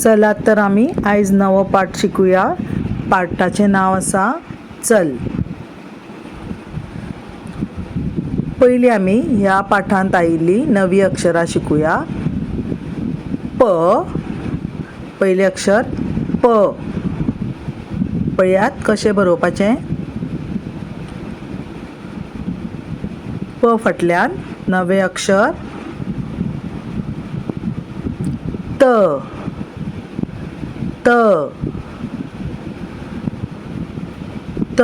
चला तर आम्ही आयज नवो पाठ शिकूया। पाठाचे नाव आसा चल। पयली आमी ह्या पाठांत आयिल्ली नवी अक्षरां शिकूया। प, पयले अक्षर प। पळयात कशें बरोवपाचें। प फाटल्यान नवे अक्षर त, त, त।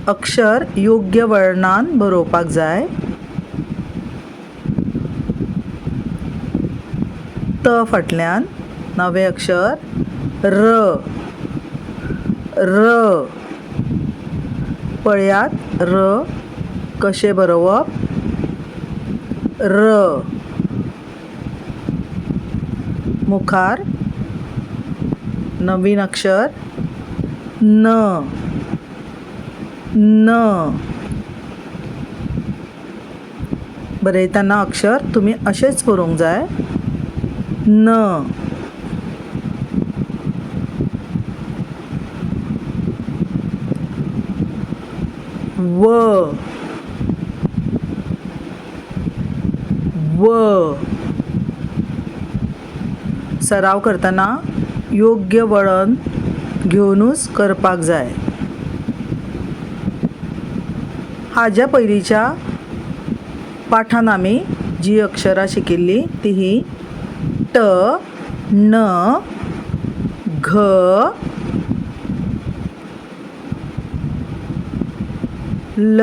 अक्षर योग्य वळणान बरोवपाक जाय। त फाटल्यान नवे अक्षर र, र। पळयात र कशें बरोवप। र। मुखार नवीन अक्षर न, न। बरयताना अक्षर तुम्ही अशेच बरोवंक जाय। न। व, व। सराव करताना योग्य वळण घेवनूच करपाक जाय। हाज्या पयलींच्या पाठांत आमी जी अक्षरां शिकिल्ली ती ही ट, न, घ, ल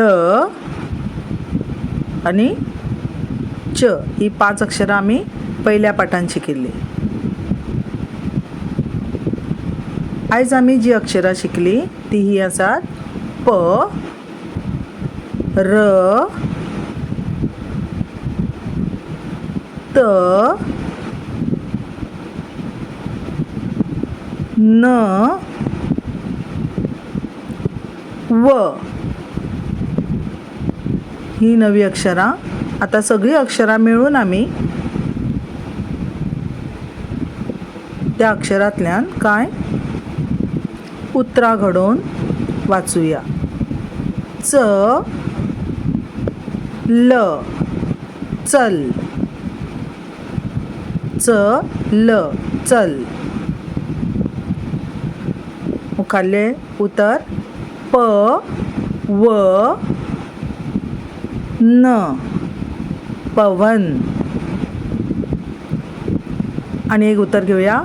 आणि च। ही 5 अक्षरां आमी पयल्या पाठांत शिकिल्ली। आयज आमी जी अक्षरां शिकली ती ही आसात प, र, त, न, व। ही नवी अक्षरां। आता सगळी अक्षरां मिळून आमी त्या अक्षरांतल्यान कांय उतरां घडोवन वाचूया। च, ल, चल, च, ल, चल। मुखारले उतर प, व, न, पवन। आणि एक उतर घेऊया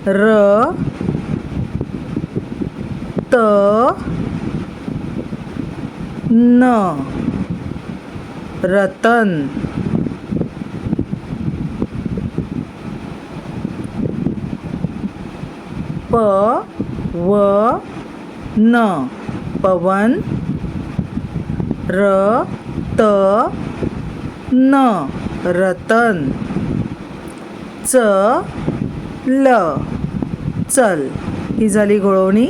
र, त, न, रतन। प, व, न, पवन। र, त, न, रतन। च, ल, चल। ही जाली घोळवणी।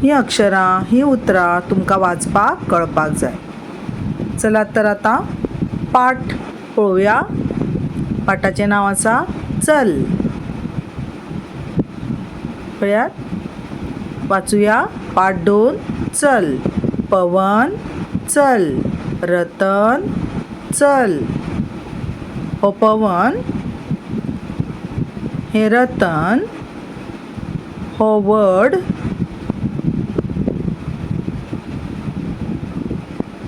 ही अक्षरां ही उतरां तुमकां वाचपाक कळपाक जाय। चला तर आता पाठ पळोवया। पाठाचें नाव आसा चल। पळयात वाचूया। पाठ 2 चल। पवन चल, रतन चल। हो पवन, हे रतन, हो वड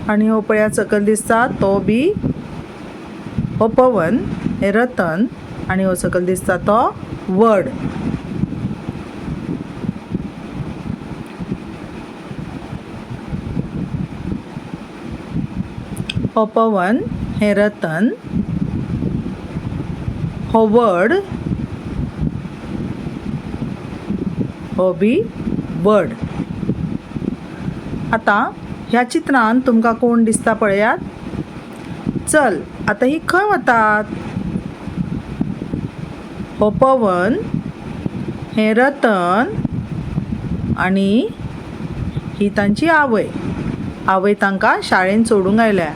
आणि हो पळयात सकयल दिसता तो बी हो पवन, हे रतन आणि हो सकयल दिसता तो वड। हो पवन, हे रतन, हो वड, हो बी वड। आता ह्या चित्रांत तुमकां कोण दिसता पळयात। चल, आता ही खंय वतात। हो पवन, हे रतन आणि ही तांची आवय। आवय तांकां शाळेंत सोडूंक आयल्या।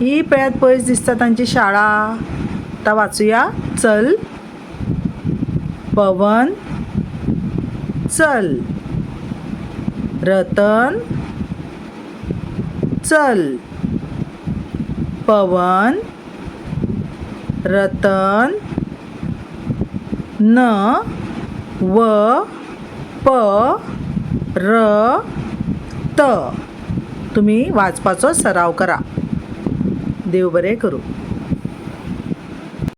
ही पळ्यात पयस दिसता तांची शाळा. आता वाचूया. चल पवन चल, रतन चल, पवन रतन न व प र त. तुम्ही वाचपाचो सराव करा. देव बरें करूं.